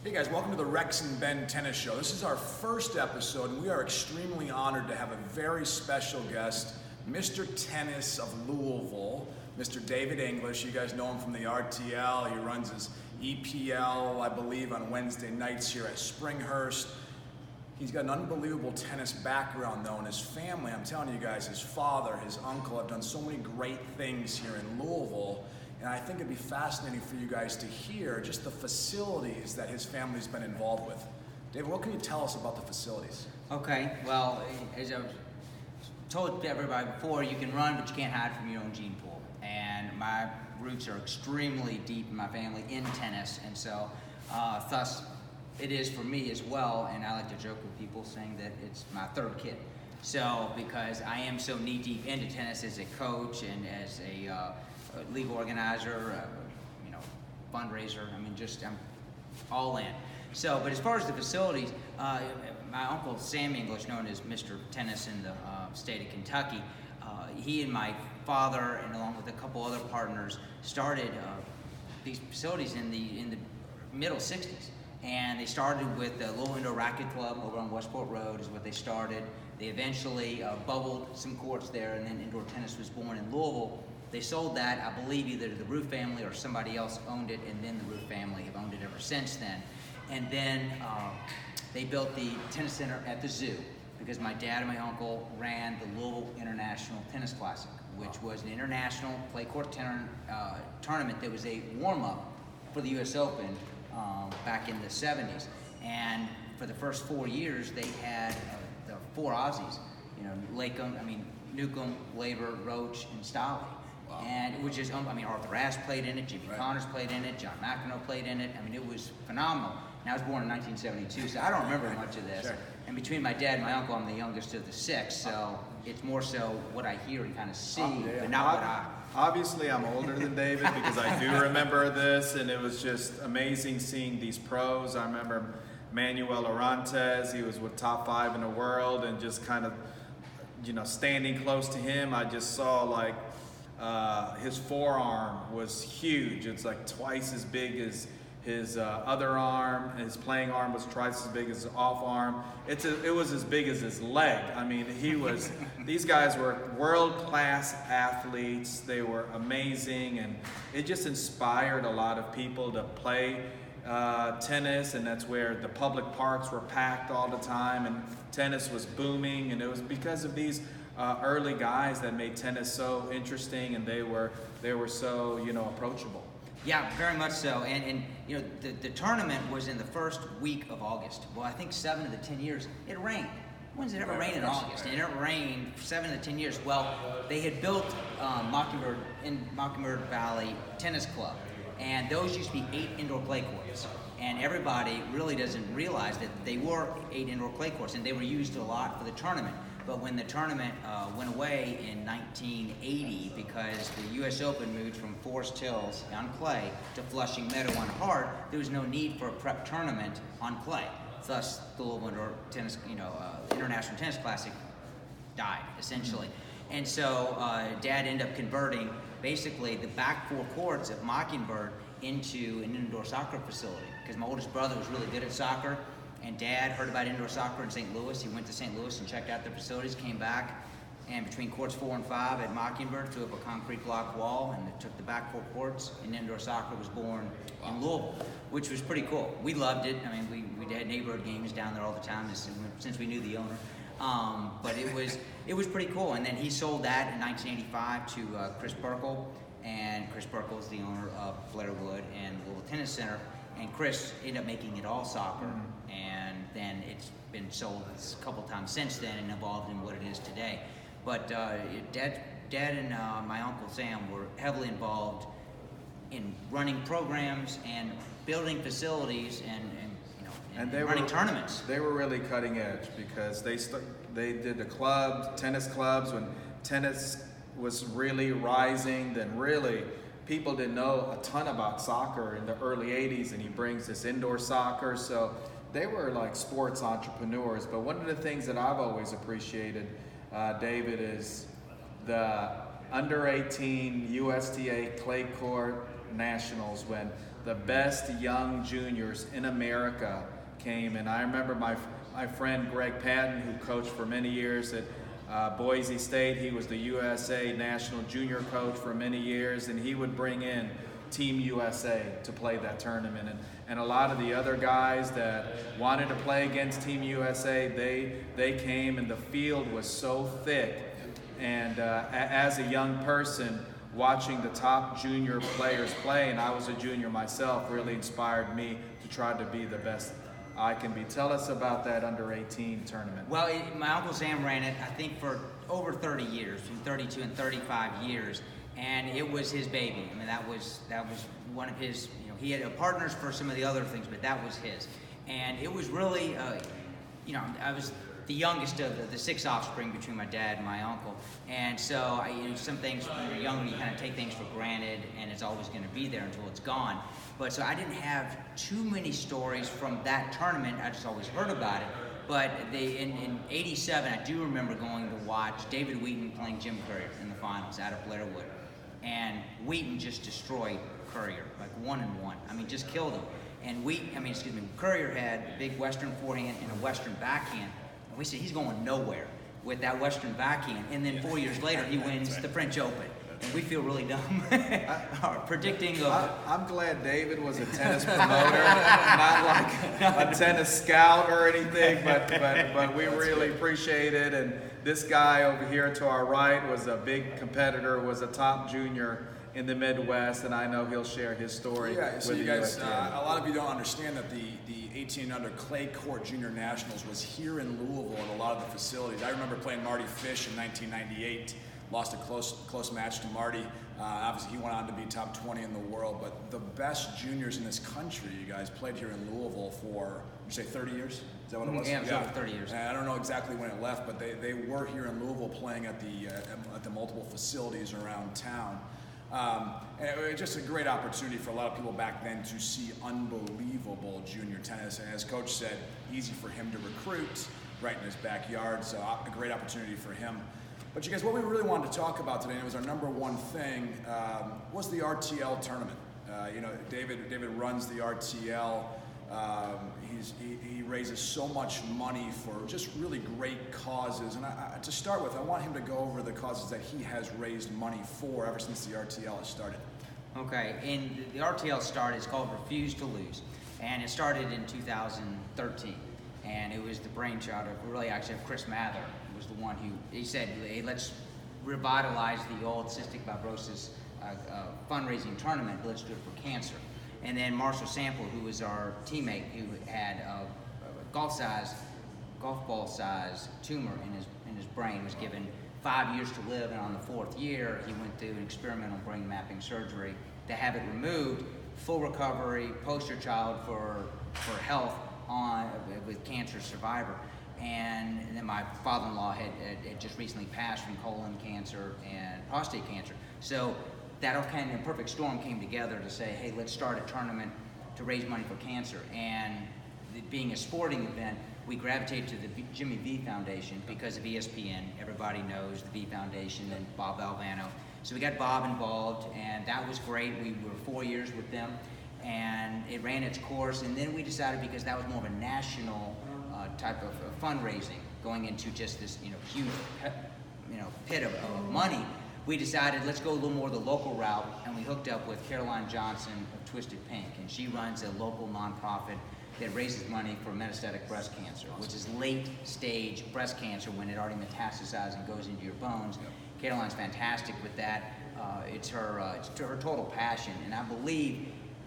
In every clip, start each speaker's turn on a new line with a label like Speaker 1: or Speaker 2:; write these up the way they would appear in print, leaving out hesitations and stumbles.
Speaker 1: Hey guys, welcome to the Rex and Ben Tennis Show. This is our first episode, and we are extremely honored to have a very special guest, Mr. Tennis of Louisville, Mr. David English. You guys know him from the RTL. He runs his EPL, I believe, on Wednesday nights here at Springhurst. He's got an unbelievable tennis background, though, and his family, I'm telling you guys, his father, his uncle have done so many great things here in Louisville. And I think it'd be fascinating for you guys to hear just the facilities that his family's been involved with. David, what can you tell us about the facilities?
Speaker 2: Okay, well, as I've told everybody before, you can run, but you can't hide from your own gene pool. And my roots are extremely deep in my family in tennis, and so thus it is for me as well. And I like to joke with people saying that it's my third kid. So because I am so knee deep into tennis as a coach and as a league organizer, fundraiser. I mean, I'm all in. So, but as far as the facilities, my uncle SamEnglish, known as Mr. Tennis in the state of Kentucky, he and my father, and along with a couple other partners, started these facilities in the middle '60s. And they started with the Louisville Indoor Racket Club over on Westport Road is what they started. They eventually bubbled some courts there, and then indoor tennis was born in Louisville. They sold that, I believe, either to the Roof family or somebody else owned it, and then the Roof family have owned it ever since then. And then they built the tennis center at the zoo because my dad and my uncle ran the Louisville International Tennis Classic, which was an international clay court tournament that was a warm-up for the US Open back in the 70s. And for the first 4 years, they had the four Aussies, Newcomb, Labor, Roach, and Stolle. Wow. And which is, Arthur Ashe played in it, Jimmy Connors played in it, John McEnroe played in it. I mean, it was phenomenal. And I was born in 1972, so I don't remember much of this. Sure. And between my dad and my uncle, I'm the youngest of the six, so it's more so what I hear and kind of see, but not what I...
Speaker 3: Obviously, I'm older than David because I do remember this, and it was just amazing seeing these pros. I remember Manuel Orantes, he was with top 5 in the world, and just kind of, standing close to him, I just saw his forearm was huge. It's like twice as big as his other arm. His playing arm was twice as big as his off arm. It was as big as his leg. I mean, these guys were world-class athletes. They were amazing, and it just inspired a lot of people to play tennis, and that's where the public parks were packed all the time, and tennis was booming, and it was because of these early guys that made tennis so interesting, and they were so approachable.
Speaker 2: Yeah, very much so. And the tournament was in the first week of August. Well, I think 7 of the 10 years it rained. When's it ever rained in August? And it rained 7 of the 10 years. Well, they had built Mockingbird Valley Tennis Club, and those used to be 8 indoor clay courts. And everybody really doesn't realize that they were 8 indoor clay courts, and they were used a lot for the tournament. But when the tournament went away in 1980 because the US Open moved from Forest Hills on clay to Flushing Meadow on hard, there was no need for a prep tournament on clay. Thus, the Louisville Indoor Tennis, International Tennis Classic died, essentially. And so Dad ended up converting basically the back 4 courts of Mockingbird into an indoor soccer facility because my oldest brother was really good at soccer. And Dad heard about indoor soccer in St. Louis. He went to St. Louis and checked out the facilities, came back, and between courts 4 and 5 at Mockingbird, threw up a concrete block wall, and it took the back 4 courts, and indoor soccer was born in Louisville, which was pretty cool. We loved it. I mean, we had neighborhood games down there all the time since we knew the owner. But it was pretty cool. And then he sold that in 1985 to Chris Burkle, and Chris Burkle is the owner of Blair Wood and Louisville Tennis Center. And Chris ended up making it all soccer, and then it's been sold a couple times since then and evolved in what it is today. But Dad and my Uncle Sam were heavily involved in running programs and building facilities and running tournaments.
Speaker 3: They were really cutting edge because they did the tennis clubs when tennis was really rising. Then really people didn't know a ton about soccer in the early 80s, and he brings this indoor soccer. So they were like sports entrepreneurs. But one of the things that I've always appreciated, David, is the under 18 USTA clay court nationals when the best young juniors in America came. And I remember my friend Greg Patton, who coached for many years at Boise State. He was the USA national junior coach for many years, and he would bring in Team USA to play that tournament. And a lot of the other guys that wanted to play against Team USA, they came, and the field was so thick. And as a young person, watching the top junior players play, and I was a junior myself, really inspired me to try to be the best I can be. Tell us about that under 18 tournament.
Speaker 2: Well, my Uncle Sam ran it, I think, for over 30 years, between 32 and 35 years, and it was his baby. I mean, that was one of his, he had partners for some of the other things, but that was his. And it was really, I was the youngest of the 6 offspring between my dad and my uncle. And so, some things when you're young, you kind of take things for granted, and it's always going to be there until it's gone. But so I didn't have too many stories from that tournament. I just always heard about it. But in '87, I do remember going to watch David Wheaton playing Jim Courier in the finals out of Blairwood. And Wheaton just destroyed Courier, like 1-1. I mean, just killed him. And Courier had a big Western forehand and a Western backhand. And we said, he's going nowhere with that Western backhand. And then 4 years later, he wins the French Open. And we feel really dumb predicting.
Speaker 3: I'm glad David was a tennis promoter, not like a tennis scout or anything, but we really appreciate it. And this guy over here to our right was a big competitor, was a top junior in the Midwest, and I know he'll share his story.
Speaker 1: Yeah, so
Speaker 3: with
Speaker 1: you guys,
Speaker 3: a
Speaker 1: lot of you don't understand that the 18 and under clay court junior nationals was here in Louisville at a lot of the facilities. I remember playing Marty Fish in 1998. Lost a close match to Marty. Obviously, he went on to be top 20 in the world. But the best juniors in this country, you guys, played here in Louisville for, you say 30 years? Is that what it was?
Speaker 2: Yeah, it was over 30 years.
Speaker 1: And I don't know exactly when it left, but they were here in Louisville playing at the multiple facilities around town. And it was just a great opportunity for a lot of people back then to see unbelievable junior tennis. And as Coach said, easy for him to recruit right in his backyard. So a great opportunity for him. But you guys, what we really wanted to talk about today, and it was our number one thing, was the RTL tournament. David runs the RTL. He raises so much money for just really great causes. And to start with, I want him to go over the causes that he has raised money for ever since the RTL has started.
Speaker 2: Okay, and the RTL started, it's called Refuse to Lose. And it started in 2013. And it was the brainchild of Chris Mather. Was the one he said, hey, let's revitalize the old cystic fibrosis fundraising tournament, but let's do it for cancer. And then Marshall Sample, who was our teammate, who had a golf ball size tumor in his brain, was given 5 years to live, and on the 4th year, he went through an experimental brain mapping surgery to have it removed, full recovery, poster child for health with cancer survivor. And then my father-in-law had just recently passed from colon cancer and prostate cancer. So that all kind of perfect storm came together to say, hey, let's start a tournament to raise money for cancer. And being a sporting event, we gravitated to the Jimmy V Foundation because of ESPN. Everybody knows the V Foundation and Bob Valvano. So we got Bob involved, and that was great. We were 4 years with them, and it ran its course. And then we decided, because that was more of a national type of fundraising, going into just this huge pit of money, we decided let's go a little more the local route, and we hooked up with Caroline Johnson of Twisted Pink, and she runs a local nonprofit that raises money for metastatic breast cancer, which is late stage breast cancer when it already metastasizes and goes into your bones. Yep. Caroline's fantastic with that. It's her total passion, and I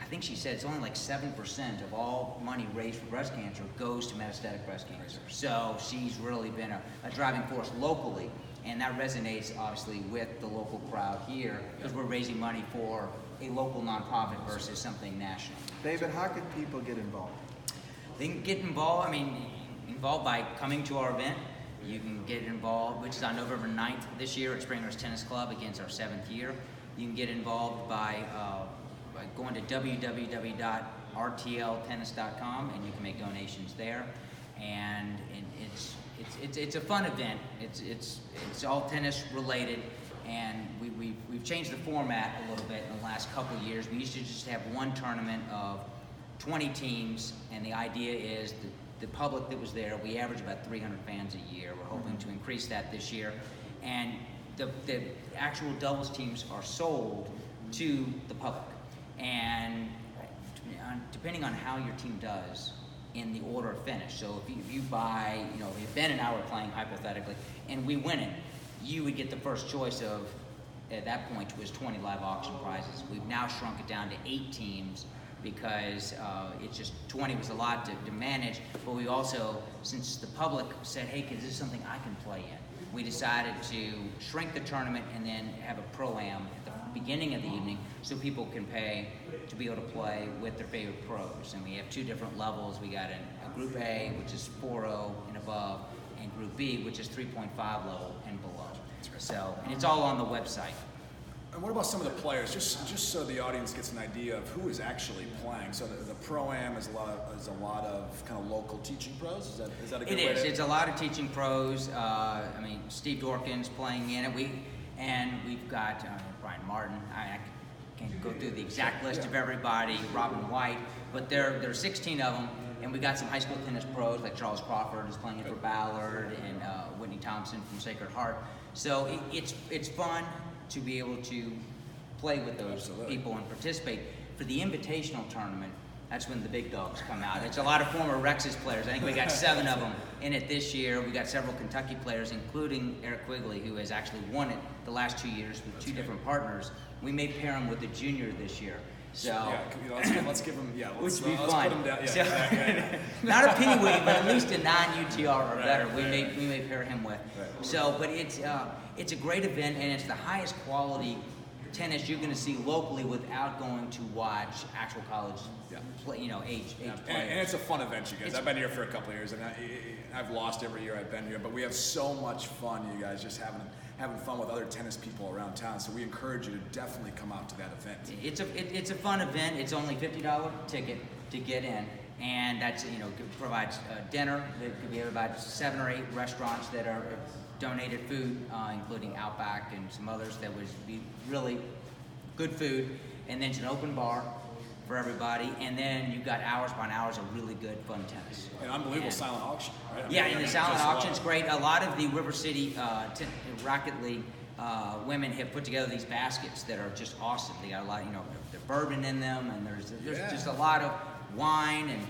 Speaker 2: think she said it's only like 7% of all money raised for breast cancer goes to metastatic breast cancer. So she's really been a driving force locally, and that resonates obviously with the local crowd here, because we're raising money for a local nonprofit versus something national.
Speaker 3: David, how can people get involved?
Speaker 2: They can get involved, involved by coming to our event. You can get involved, which is on November 9th this year at Springhurst Tennis Club against our 7th year. You can get involved by going to www.rtltennis.com, and you can make donations there. It's a fun event. It's all tennis related, and we've changed the format a little bit in the last couple of years. We used to just have one tournament of 20 teams, and the idea is the public that was there, we average about 300 fans a year. We're hoping to increase that this year. And the actual doubles teams are sold to the public. And depending on how your team does in the order of finish. So if you buy, if Ben and I were playing hypothetically, and we win it, you would get the first choice of, at that point, was 20 live auction prizes. We've now shrunk it down to 8 teams because it's just 20 was a lot to manage. But we also, since the public said, hey, this is something I can play in, we decided to shrink the tournament and then have a pro-am at the beginning of the evening so people can pay to be able to play with their favorite pros. And we have 2 different levels. We got a Group A, which is 4.0 and above, and Group B, which is 3.5 level and below. So, and it's all on the website.
Speaker 1: And what about some of the players, just so the audience gets an idea of who is actually playing? So the Pro-Am is a lot of kind of local teaching pros. Is that a good way?
Speaker 2: It is. It's a lot of teaching pros. Steve Dorkin's playing in it. We've got Brian Martin. I can't go through the exact list of everybody. Robin White, but there are 16 of them. And we got some high school tennis pros like Charles Crawford is playing it for Ballard, and Whitney Thompson from Sacred Heart. So it's fun to be able to play with those people and participate. For the invitational tournament, that's when the big dogs come out. It's a lot of former Rex's players. I think we got 7 of them in it this year. We got several Kentucky players, including Eric Quigley, who has actually won it the last 2 years with 2 different partners. We may pair him with a junior this year. So
Speaker 1: let's give him
Speaker 2: which would be
Speaker 1: let's
Speaker 2: fun.
Speaker 1: Put him down. Yeah,
Speaker 2: not a peewee, but at least a non-UTR or better. We may pair him with. Right. So, but it's a great event, and it's the highest quality tennis you're going to see locally without going to watch actual college, age players.
Speaker 1: And it's a fun event, you guys. I've been here for a couple of years, and I've lost every year I've been here, but we have so much fun, you guys, just having fun with other tennis people around town. So we encourage you to definitely come out to that event.
Speaker 2: It's a fun event. It's only $50 ticket to get in, and that's provides dinner. We have about 7 or 8 restaurants that are donated food, including Outback and some others that would be really good food. And then it's an open bar for everybody, and then you've got hours upon hours of really good, fun tennis.
Speaker 1: An unbelievable silent auction, right?
Speaker 2: And the silent auction's great. A lot of the River City Racket League women have put together these baskets that are just awesome. They got a lot, there's bourbon in them, and there's just a lot of wine, and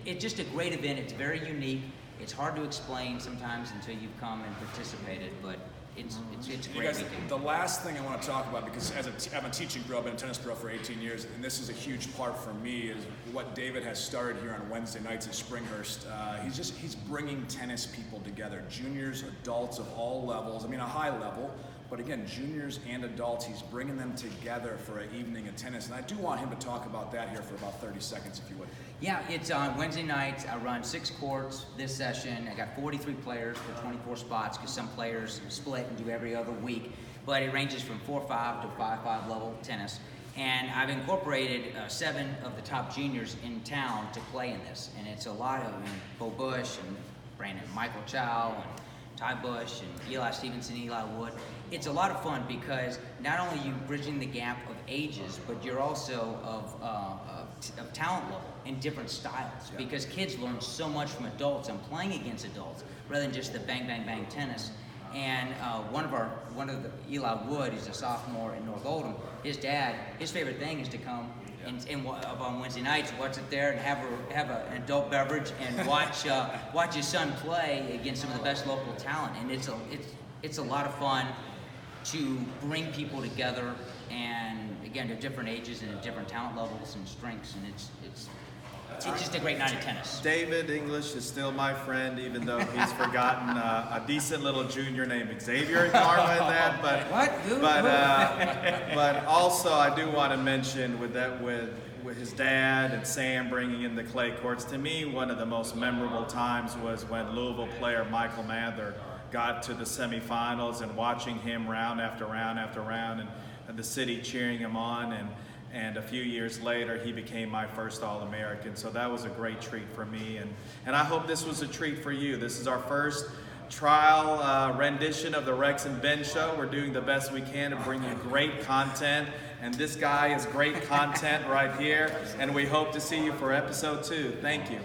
Speaker 2: it's just a great event. It's very unique. It's hard to explain sometimes until you've come and participated, but it's a great weekend.
Speaker 1: The last thing I want to talk about, because I'm a teaching pro, I've been a tennis pro for 18 years, and this is a huge part for me, is what David has started here on Wednesday nights at Springhurst. He's bringing tennis people together, juniors, adults of all levels. I mean, a high level, but again, juniors and adults, he's bringing them together for an evening of tennis. And I do want him to talk about that here for about 30 seconds, if you would.
Speaker 2: Yeah, it's on Wednesday nights. I run 6 courts this session. I got 43 players for 24 spots because some players split and do every other week. But it ranges from 4-5 to 5-5 level tennis. And I've incorporated 7 of the top juniors in town to play in this. And it's a lot of Bo Bush and Michael Chow and Ty Bush and Eli Stevenson, Eli Wood. It's a lot of fun because not only are you bridging the gap of ages, but you're also of talent level in different styles. Yeah. Because kids learn so much from adults and playing against adults rather than just the bang bang bang tennis. And one of the Eli Wood, he's a sophomore in North Oldham. His favorite thing is to come and on Wednesday nights, watch it there and have an adult beverage and watch his son play against some of the best local talent. And it's a lot of fun to bring people together, and again, to different ages and at different talent levels and strengths, and it's just a great night of tennis.
Speaker 3: David English is still my friend, even though he's forgotten a decent little junior named Xavier in Karma in that. But also I do want to mention with his dad and Sam bringing in the clay courts. To me, one of the most memorable times was when Louisville player Michael Mather got to the semifinals and watching him round after round after round, and the city cheering him on, and a few years later he became my first All-American. So that was a great treat for me, and I hope this was a treat for you. This is our first trial rendition of the Rex and Ben show. We're doing the best we can to bring you great content. And this guy is great content right here. And we hope to see you for episode 2. Thank you.